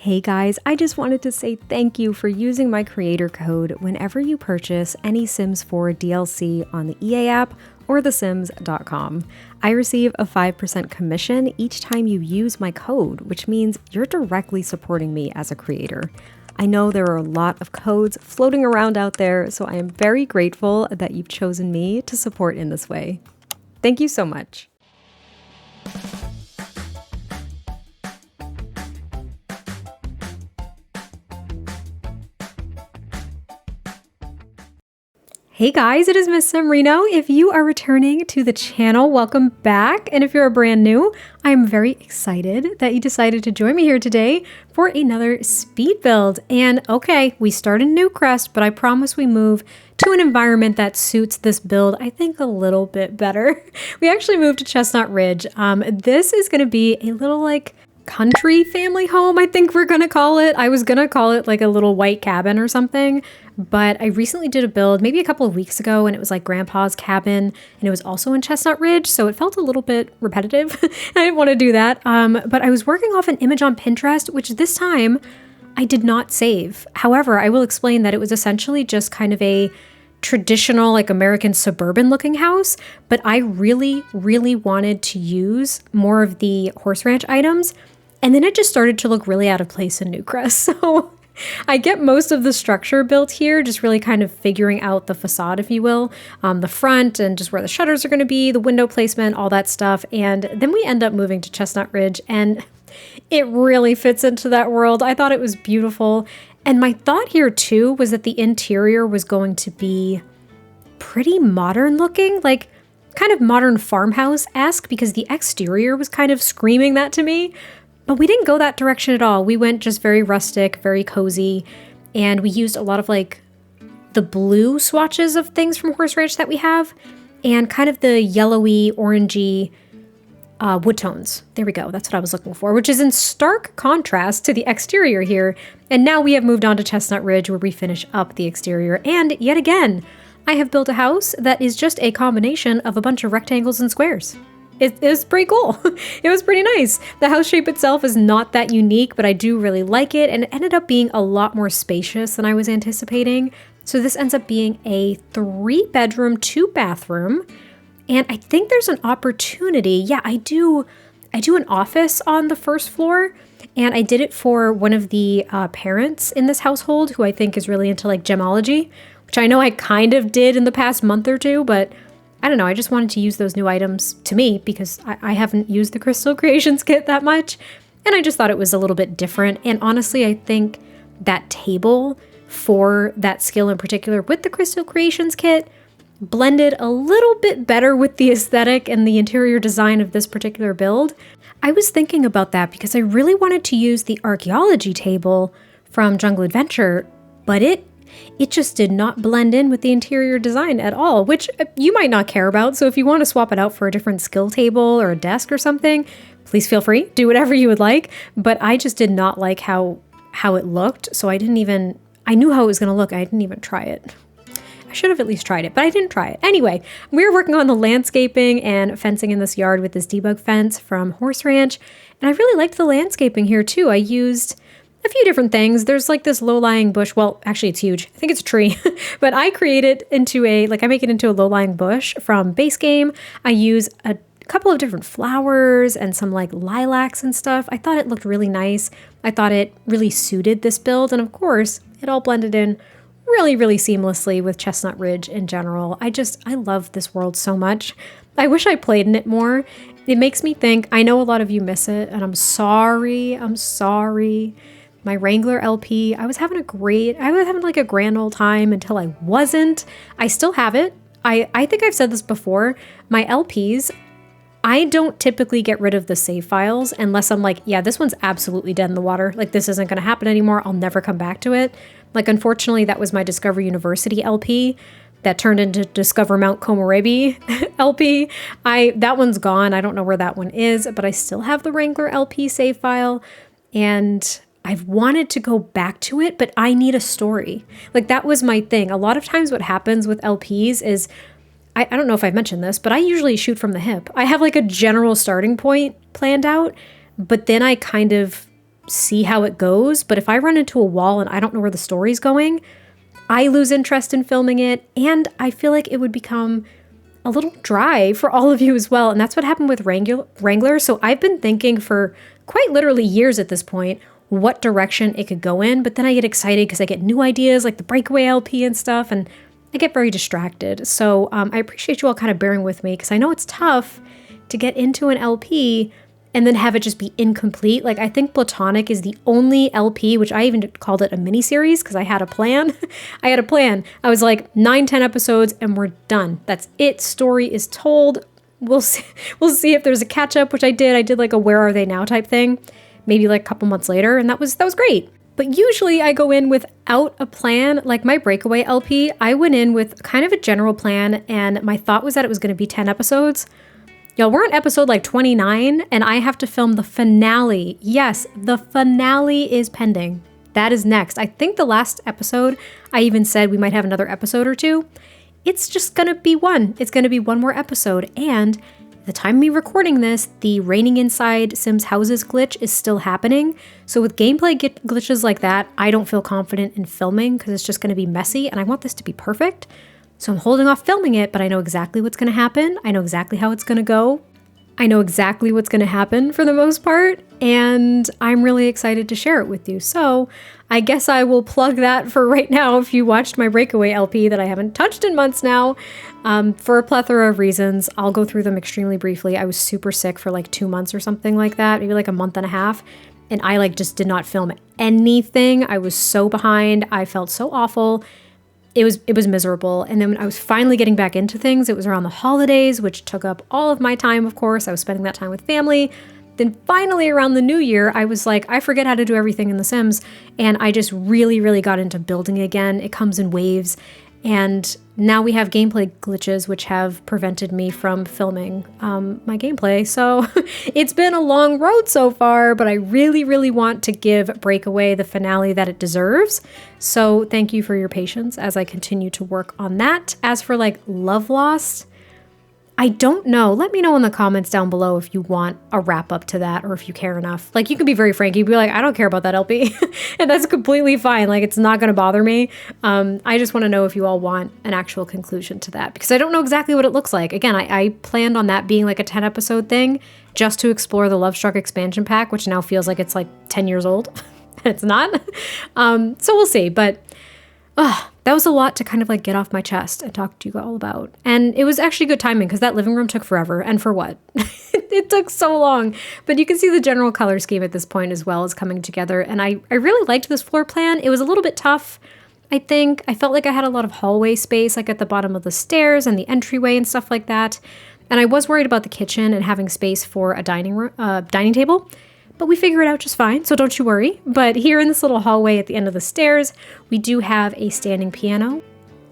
Hey guys, I just wanted to say thank you for using my creator code whenever you purchase any Sims 4 DLC on the EA app or thesims.com. I receive a 5% commission each time you use my code, which means you're directly supporting me as a creator. I know there are a lot of codes floating around out there, so I am very grateful that you've chosen me to support in this way. Thank you so much. Hey guys, it is MissSimReno. If you are returning to the channel, welcome back. And if you're brand new, I'm very excited that you decided to join me here today for another speed build. And okay, we start in Newcrest, but I promise we move to an environment that suits this build, I think, a little bit better. We actually moved to Chestnut Ridge. This is going to be a little like country family home, I think we're gonna call it. I was gonna call it like a little white cabin or something, but I recently did a build maybe a couple of weeks ago and it was like grandpa's cabin and it was also in Chestnut Ridge, so it felt a little bit repetitive. I didn't want to do that, but I was working off an image on Pinterest, which this time I did not save. However, I will explain that it was essentially just kind of a traditional like American suburban looking house, but I really wanted to use more of the horse ranch items. And then it just started to look really out of place in Newcrest. So I get most of the structure built here, just really kind of figuring out the facade, if you will, the front and just where the shutters are going to be, the window placement, all that stuff. And then we end up moving to Chestnut Ridge and it really fits into that world. I thought it was beautiful. And my thought here too was that the interior was going to be pretty modern looking, like kind of modern farmhouse-esque, because the exterior was kind of screaming that to me. But we didn't go that direction at all. We went just very rustic, very cozy, and we used a lot of like the blue swatches of things from Horse Ranch that we have, and kind of the yellowy, orangey wood tones. There we go. That's what I was looking for, which is in stark contrast to the exterior here. And now we have moved on to Chestnut Ridge where we finish up the exterior. And yet again, I have built a house that is just a combination of a bunch of rectangles and squares. It is pretty cool. It was pretty nice. The house shape itself is not that unique, but I do really like it. And it ended up being a lot more spacious than I was anticipating. So this ends up being a 3-bedroom, 2-bathroom. And I think there's an opportunity. Yeah, I do an office on the first floor. And I did it for one of the parents in this household who I think is really into like gemology, which I know I kind of did in the past month or two, but I don't know, I just wanted to use those new items to me because I haven't used the Crystal Creations kit that much, and I just thought it was a little bit different. And honestly, I think that table for that skill in particular with the Crystal Creations kit blended a little bit better with the aesthetic and the interior design of this particular build. I was thinking about that because I really wanted to use the archaeology table from Jungle Adventure, but it just did not blend in with the interior design at all, which you might not care about. So if you want to swap it out for a different skill table or a desk or something, please feel free, do whatever you would like. But I just did not like how it looked. So I knew how it was going to look. I didn't even try it. I should have at least tried it, but I didn't try it. Anyway, we were working on the landscaping and fencing in this yard with this debug fence from Horse Ranch. And I really liked the landscaping here too. I used a few different things. There's like this low-lying bush. Well, actually it's huge. I think it's a tree, but I create it into I make it into a low-lying bush from base game. I use a couple of different flowers and some like lilacs and stuff. I thought it looked really nice. I thought it really suited this build. And of course, it all blended in really seamlessly with Chestnut Ridge in general. I love this world so much. I wish I played in it more. It makes me think, I know a lot of you miss it, and I'm sorry. My Wrangler LP, I was having like a grand old time until I wasn't. I still have it. I think I've said this before. My LPs, I don't typically get rid of the save files unless I'm like, yeah, this one's absolutely dead in the water. Like this isn't going to happen anymore. I'll never come back to it. Like, unfortunately, that was my Discover University LP that turned into Discover Mount Komorebi LP. That one's gone. I don't know where that one is, but I still have the Wrangler LP save file. And I've wanted to go back to it, but I need a story. Like that was my thing. A lot of times what happens with LPs is, I don't know if I've mentioned this, but I usually shoot from the hip. I have like a general starting point planned out, but then I kind of see how it goes. But if I run into a wall and I don't know where the story's going, I lose interest in filming it. And I feel like it would become a little dry for all of you as well. And that's what happened with Wrangler. So I've been thinking for quite literally years at this point what direction it could go in. But then I get excited because I get new ideas like the Breakaway LP and stuff. And I get very distracted. So I appreciate you all kind of bearing with me because I know it's tough to get into an LP and then have it just be incomplete. Like I think Platonic is the only LP, which I even called it a mini series because I had a plan. I was like 9-10 episodes and we're done. That's it. Story is told. We'll see if there's a catch up, which I did. I did like a Where Are They Now type thing, maybe like a couple months later. And that was great. But usually I go in without a plan. Like my Breakaway LP, I went in with kind of a general plan and my thought was that it was going to be 10 episodes. Y'all, we're on episode like 29 and I have to film the finale. Yes, the finale is pending. That is next. I think the last episode, I even said we might have another episode or two. It's just going to be one. It's going to be one more episode. And the time of me recording this, the raining inside Sims houses glitch is still happening. So with gameplay glitches like that, I don't feel confident in filming because it's just going to be messy and I want this to be perfect. So I'm holding off filming it, but I know exactly what's going to happen. I know exactly how it's going to go. I know exactly what's going to happen for the most part, and I'm really excited to share it with you. So I guess I will plug that for right now if you watched my Breakaway LP that I haven't touched in months now, for a plethora of reasons. I'll go through them extremely briefly. I was super sick for like 2 months or something like that, maybe like a month and a half, and I like just did not film anything. I was so behind. I felt so awful. It was miserable. And then when I was finally getting back into things, it was around the holidays, which took up all of my time, of course. I was spending that time with family. Then finally around the new year, I was like, I forget how to do everything in The Sims. And I just really, really got into building again. It comes in waves. And now we have gameplay glitches, which have prevented me from filming my gameplay. So it's been a long road so far, but I really, really want to give Breakaway the finale that it deserves. So thank you for your patience as I continue to work on that. As for like Love Lost, I don't know. Let me know in the comments down below if you want a wrap up to that or if you care enough. Like you can be very frank. You'd be like, I don't care about that LP. And that's completely fine. Like it's not going to bother me. I just want to know if you all want an actual conclusion to that because I don't know exactly what it looks like. Again, I planned on that being like a 10 episode thing just to explore the Love Struck expansion pack, which now feels like it's like 10 years old. And it's not. So we'll see. But that was a lot to kind of like get off my chest and talk to you all about. And it was actually good timing because that living room took forever. And for what? It took so long. But you can see the general color scheme at this point as well is coming together. And I really liked this floor plan. It was a little bit tough, I think. I felt like I had a lot of hallway space like at the bottom of the stairs and the entryway and stuff like that. And I was worried about the kitchen and having space for a dining table. But we figure it out just fine, so don't you worry. But here in this little hallway at the end of the stairs, we do have a standing piano,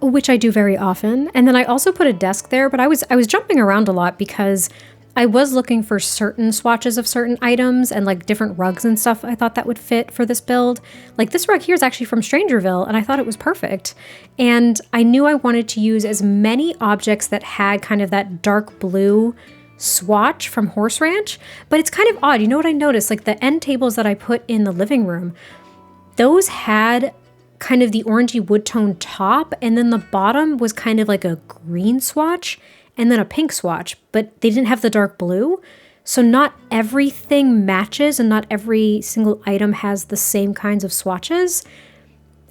which I do very often. And then I also put a desk there, but I was jumping around a lot because I was looking for certain swatches of certain items and like different rugs and stuff I thought that would fit for this build. Like this rug here is actually from Strangerville, and I thought it was perfect. And I knew I wanted to use as many objects that had kind of that dark blue swatch from Horse Ranch, but it's kind of odd. You know what I noticed? Like the end tables that I put in the living room, those had kind of the orangey wood tone top, and then the bottom was kind of like a green swatch and then a pink swatch, but they didn't have the dark blue. So not everything matches and not every single item has the same kinds of swatches.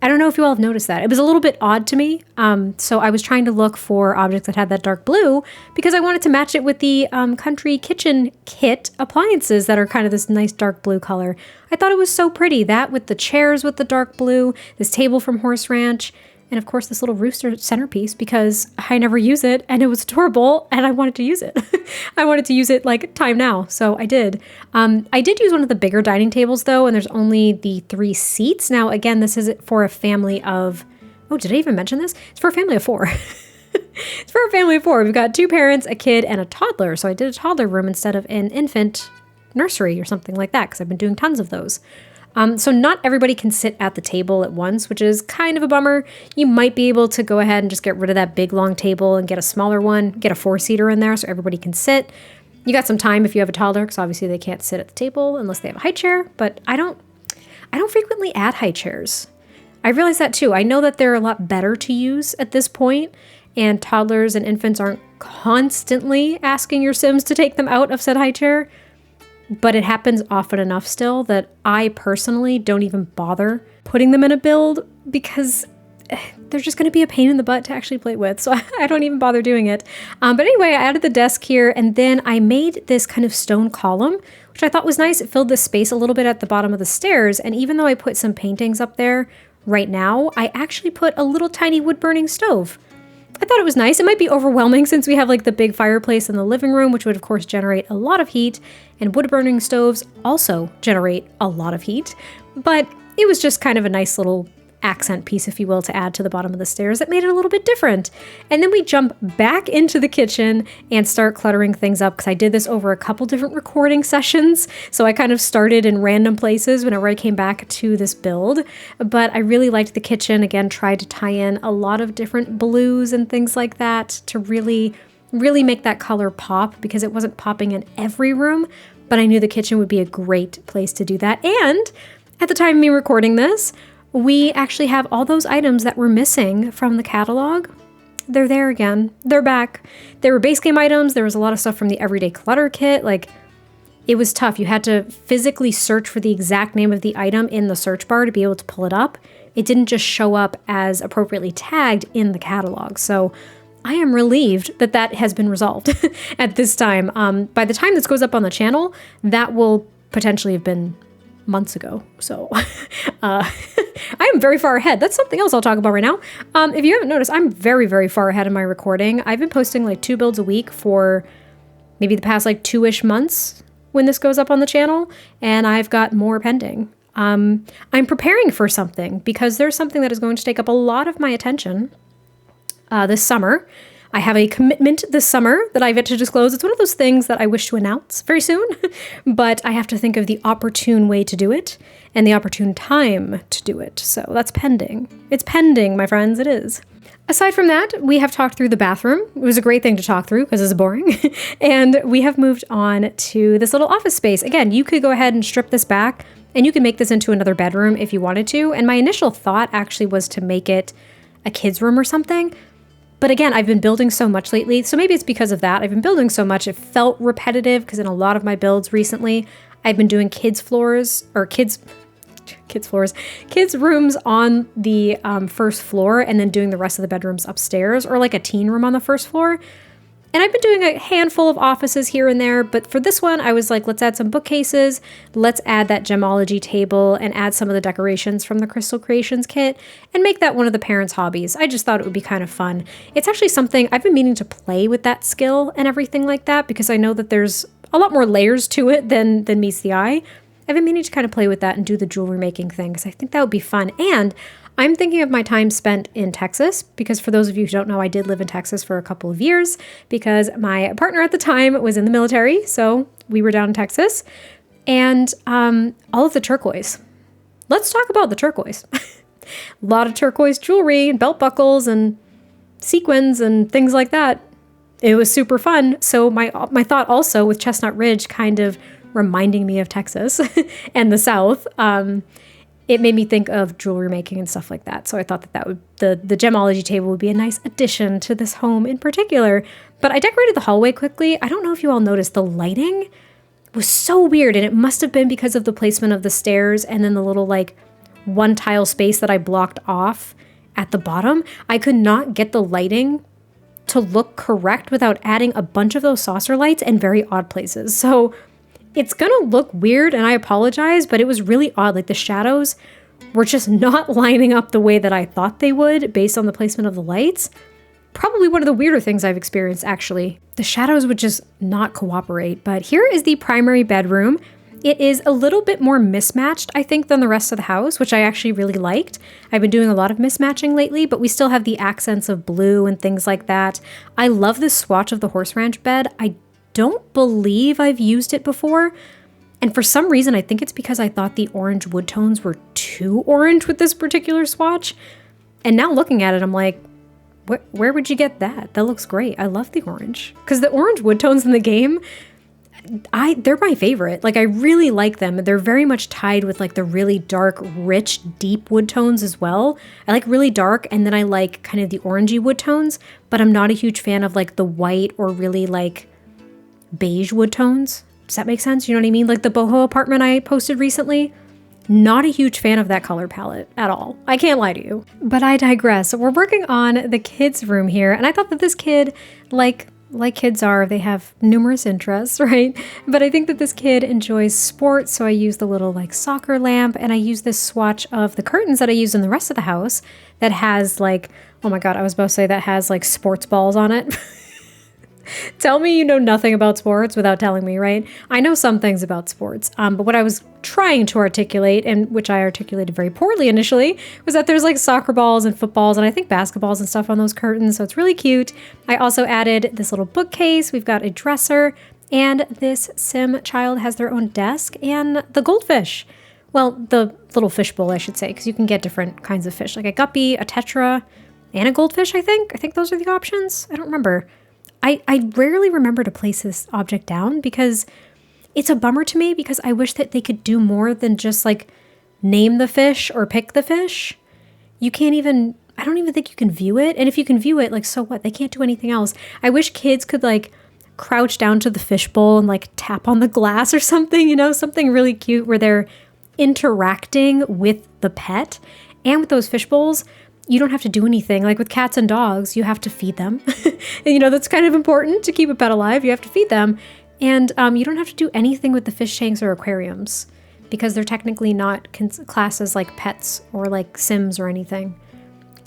I don't know if you all have noticed that. It was a little bit odd to me. So I was trying to look for objects that had that dark blue because I wanted to match it with the country kitchen kit appliances that are kind of this nice dark blue color. I thought it was so pretty. That with the chairs with the dark blue, this table from Horse Ranch, and of course this little rooster centerpiece because I never use it and it was adorable and I wanted to use it. I wanted to use it like time now, so I did. I did use one of the bigger dining tables though, and there's only the 3 seats. Now again, this is for a family of, oh, did I even mention this? It's for a family of 4. It's for a family of 4. We've got 2 parents, a kid, and a toddler. So I did a toddler room instead of an infant nursery or something like that because I've been doing tons of those. So not everybody can sit at the table at once, which is kind of a bummer. You might be able to go ahead and just get rid of that big long table and get a smaller one, get a 4-seater in there so everybody can sit. You got some time if you have a toddler because obviously they can't sit at the table unless they have a high chair, but I don't I don't frequently add high chairs. I realize that too. I know that they're a lot better to use at this point, and toddlers and infants aren't constantly asking your Sims to take them out of said high chair, but it happens often enough still that I personally don't even bother putting them in a build because they're just going to be a pain in the butt to actually play with, so I don't even bother doing it. But anyway, I added the desk here, and then I made this kind of stone column, which I thought was nice. It filled this space a little bit at the bottom of the stairs, and even though I put some paintings up there right now, I actually put a little tiny wood-burning stove. I thought it was nice. It might be overwhelming since we have like the big fireplace in the living room, which would of course generate a lot of heat, and wood-burning stoves also generate a lot of heat, but it was just kind of a nice little accent piece, if you will, to add to the bottom of the stairs that made it a little bit different. And then we jump back into the kitchen and start cluttering things up because I did this over a couple different recording sessions. So I kind of started in random places whenever I came back to this build. But I really liked the kitchen. Again, tried to tie in a lot of different blues and things like that to really make that color pop because it wasn't popping in every room. But I knew the kitchen would be a great place to do that. And at the time of me recording this, we actually have all those items that were missing from the catalog. They're there again. They're back. They were base game items. There was a lot of stuff from the Everyday Clutter kit. Like, it was tough. You had to physically search for the exact name of the item in the search bar to be able to pull it up. It didn't just show up as appropriately tagged in the catalog. So I am relieved that that has been resolved at this time. By the time this goes up on the channel, that will potentially have been months ago. So I am very far ahead. That's something else I'll talk about right now. If you haven't noticed, I'm very, very far ahead in my recording. I've been posting like 2 builds a week for maybe the past like 2-ish months when this goes up on the channel, and I've got more pending. I'm preparing for something because there's something that is going to take up a lot of my attention this summer. I have a commitment this summer that I've yet to disclose. It's one of those things that I wish to announce very soon, but I have to think of the opportune way to do it and the opportune time to do it. So that's pending. It's pending, my friends, it is. Aside from that, we have talked through the bathroom. It was a great thing to talk through because it's boring. And we have moved on to this little office space. Again, you could go ahead and strip this back and you could make this into another bedroom if you wanted to. And my initial thought actually was to make it a kid's room or something. But again, I've been building so much lately, so maybe it's because of that. I've been building so much, it felt repetitive because in a lot of my builds recently, I've been doing kids' rooms on the first floor and then doing the rest of the bedrooms upstairs, or like a teen room on the first floor. And I've been doing a handful of offices here and there, but for this one, I was like, let's add some bookcases, let's add that gemology table and add some of the decorations from the Crystal Creations kit and make that one of the parents' hobbies. I just thought it would be kind of fun. It's actually something I've been meaning to play with, that skill and everything like that, because I know that there's a lot more layers to it than meets the eye. I've been meaning to kind of play with that and do the jewelry making thing because I think that would be fun. And I'm thinking of my time spent in Texas because for those of you who don't know, I did live in Texas for a couple of years because my partner at the time was in the military. So we were down in Texas and all of the turquoise. Let's talk about the turquoise. A lot of turquoise jewelry and belt buckles and sequins and things like that. It was super fun. So my thought also with Chestnut Ridge kind of reminding me of Texas and the South, it made me think of jewelry making and stuff like that. So I thought that would the gemology table would be a nice addition to this home in particular. But I decorated the hallway quickly. I don't know if you all noticed, the lighting was so weird, and it must have been because of the placement of the stairs and then the little like one tile space that I blocked off at the bottom. I could not get the lighting to look correct without adding a bunch of those saucer lights in very odd places. So it's gonna look weird and I apologize, but it was really odd. Like the shadows were just not lining up the way that I thought they would based on the placement of the lights. Probably one of the weirder things I've experienced actually. The shadows would just not cooperate. But here is the primary bedroom. It is a little bit more mismatched, I think, than the rest of the house, which I actually really liked. I've been doing a lot of mismatching lately, but we still have the accents of blue and things like that. I love this swatch of the horse ranch bed. I don't believe I've used it before. And for some reason, I think it's because I thought the orange wood tones were too orange with this particular swatch. And now looking at it, I'm like, where would you get that? That looks great. I love the orange. Because the orange wood tones in the game, They're my favorite. Like, I really like them. They're very much tied with like the really dark, rich, deep wood tones as well. I like really dark, and then I like kind of the orangey wood tones, but I'm not a huge fan of like the white or really like beige wood tones. Does that make sense? You know what I mean? Like the boho apartment I posted recently. Not a huge fan of that color palette at all. I can't lie to you. But I digress. So we're working on the kids' room here, and I thought that this kid, like kids are, they have numerous interests, right? But I think that this kid enjoys sports, so I use the little like soccer lamp, and I use this swatch of the curtains that I use in the rest of the house that has like, oh my God, I was about to say that has like sports balls on it. Tell me you know nothing about sports without telling me, right? I know some things about sports, but what I was trying to articulate, and which I articulated very poorly initially, was that there's like soccer balls and footballs and I think basketballs and stuff on those curtains, so it's really cute. I also added this little bookcase. We've got a dresser, and this Sim child has their own desk and the goldfish. Well, the little fish bowl, I should say, because you can get different kinds of fish, like a guppy, a tetra, and a goldfish, I think. I think those are the options. I don't remember. I rarely remember to place this object down because it's a bummer to me, because I wish that they could do more than just like name the fish or pick the fish. I don't even think you can view it. And if you can view it, like, so what? They can't do anything else. I wish kids could like crouch down to the fish bowl and like tap on the glass or something, you know, something really cute where they're interacting with the pet. And with those fish bowls, you don't have to do anything. Like with cats and dogs, you have to feed them. And, you know, that's kind of important to keep a pet alive. You have to feed them. And you don't have to do anything with the fish tanks or aquariums because they're technically not classed as like pets or like Sims or anything.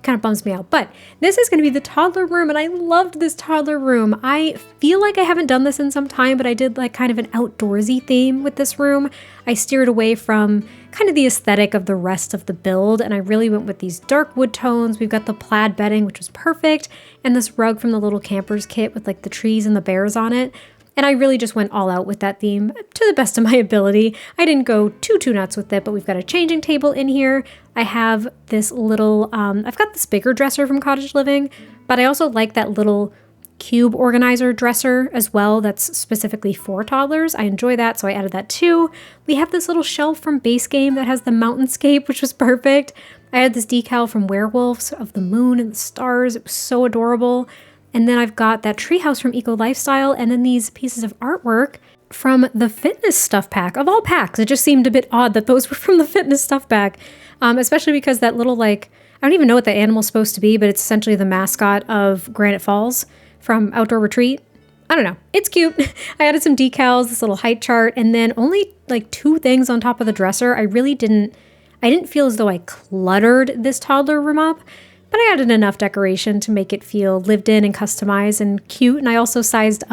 Kind of bums me out. But this is going to be the toddler room, and I loved this toddler room. I feel like I haven't done this in some time, but I did like kind of an outdoorsy theme with this room. I steered away from kind of the aesthetic of the rest of the build, and I really went with these dark wood tones. We've got the plaid bedding, which was perfect, and this rug from the little campers kit with like the trees and the bears on it. And I really just went all out with that theme to the best of my ability. I didn't go too nuts with it, but we've got a changing table in here. I have this little, I've got this bigger dresser from Cottage Living, but I also like that little cube organizer dresser as well that's specifically for toddlers. I enjoy that, so I added that too. We have this little shelf from Base Game that has the mountainscape, which was perfect. I had this decal from Werewolves of the moon and the stars. It was so adorable. And then I've got that treehouse from Eco Lifestyle, and then these pieces of artwork from the fitness stuff pack. Of all packs, it just seemed a bit odd that those were from the fitness stuff pack, especially because that little, like, I don't even know what that animal's supposed to be, but it's essentially the mascot of Granite Falls from Outdoor Retreat. I don't know. It's cute. I added some decals, this little height chart, and then only like 2 things on top of the dresser. I didn't feel as though I cluttered this toddler room up, but I added enough decoration to make it feel lived in and customized and cute. And I also sized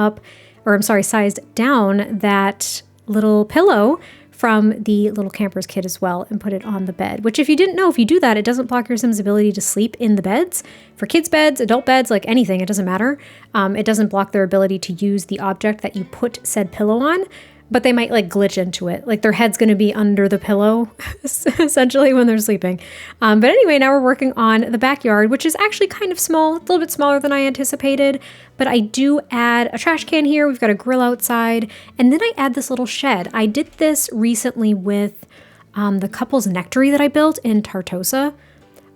down that little pillow from the little campers kit as well and put it on the bed, which if you didn't know, if you do that, it doesn't block your Sim's ability to sleep in the beds. For kids' beds, adult beds, like anything, it doesn't matter. It doesn't block their ability to use the object that you put said pillow on, but they might like glitch into it. Like their head's going to be under the pillow essentially when they're sleeping. But anyway, now we're working on the backyard, which is actually kind of small, a little bit smaller than I anticipated, but I do add a trash can here. We've got a grill outside, and then I add this little shed. I did this recently with the couple's nectary that I built in Tartosa.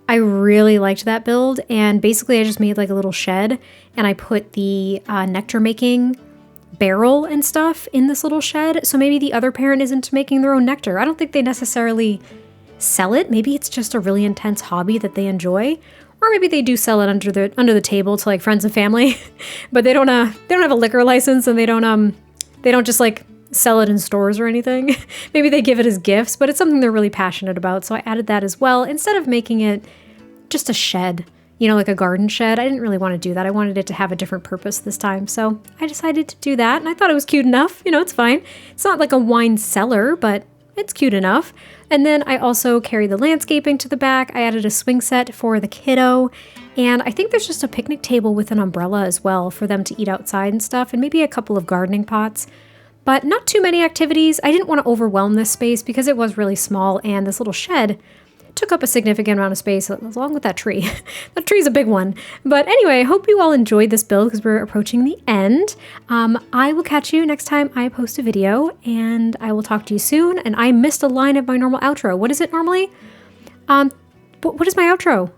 I really liked that build, and basically I just made like a little shed, and I put the nectar making barrel and stuff in this little shed, so maybe the other parent is into making their own nectar. I don't think they necessarily sell it. Maybe it's just a really intense hobby that they enjoy, or maybe they do sell it under the table to like friends and family, but they don't have a liquor license, and they don't just like sell it in stores or anything. Maybe they give it as gifts, but it's something they're really passionate about. So I added that as well instead of making it just a shed. You know, like a garden shed. I didn't really want to do that. I wanted it to have a different purpose this time. So I decided to do that, and I thought it was cute enough. You know, it's fine. It's not like a wine cellar, but it's cute enough. And then I also carried the landscaping to the back. I added a swing set for the kiddo, and I think there's just a picnic table with an umbrella as well for them to eat outside and stuff, and maybe a couple of gardening pots. But not too many activities. I didn't want to overwhelm this space because it was really small, and this little shed took up a significant amount of space along with that tree. That tree's a big one. But anyway, I hope you all enjoyed this build because we're approaching the end. I will catch you next time I post a video, and I will talk to you soon. And I missed a line of my normal outro. What is it normally? What is my outro?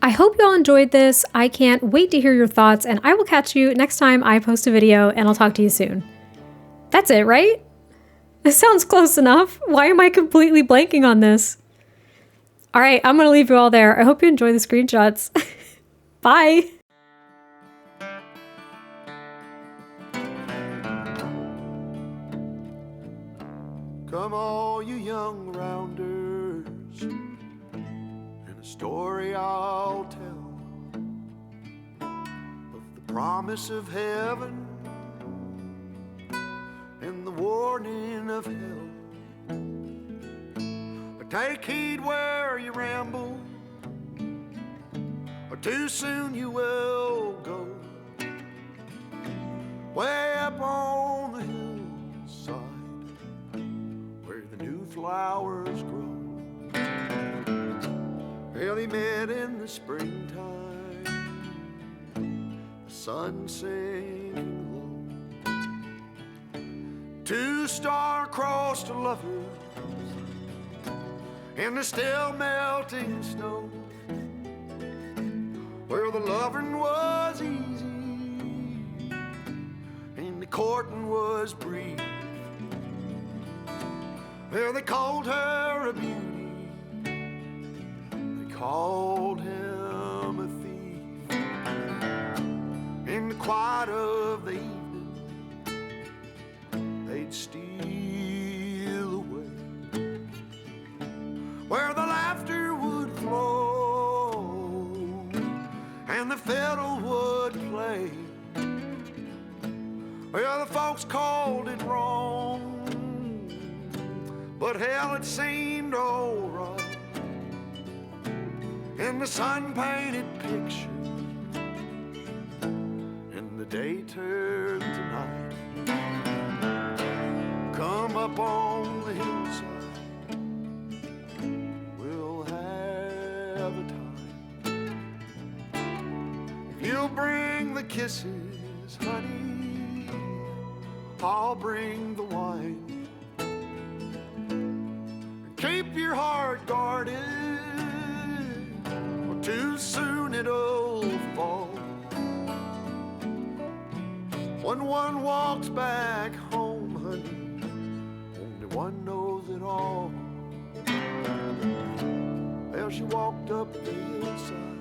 I hope you all enjoyed this. I can't wait to hear your thoughts, and I will catch you next time I post a video, and I'll talk to you soon. That's it, right? This sounds close enough. Why am I completely blanking on this? All right, I'm gonna leave you all there. I hope you enjoy the screenshots. Bye. Come all you young rounders, and a story I'll tell of the promise of heaven and the warning of hell. Take heed where you ramble, or too soon you will go. Way up on the hillside where the new flowers grow. Well, he met in the springtime, the sun sinking low. Two star-crossed lovers in the still melting snow, where the loving was easy and the courting was brief. Well, they called her a beauty, they called him a thief. In the quiet of the evening, they'd steal away, where the laughter would flow and the fiddle would play. Well, the folks called it wrong, but hell, it seemed alright. In the sun-painted picture, and the day turned to night. Come up on the hillside, you'll bring the kisses, honey, I'll bring the wine. Keep your heart guarded, or too soon it'll fall. When one walks back home, honey, only one knows it all. Well, she walked up the hillside,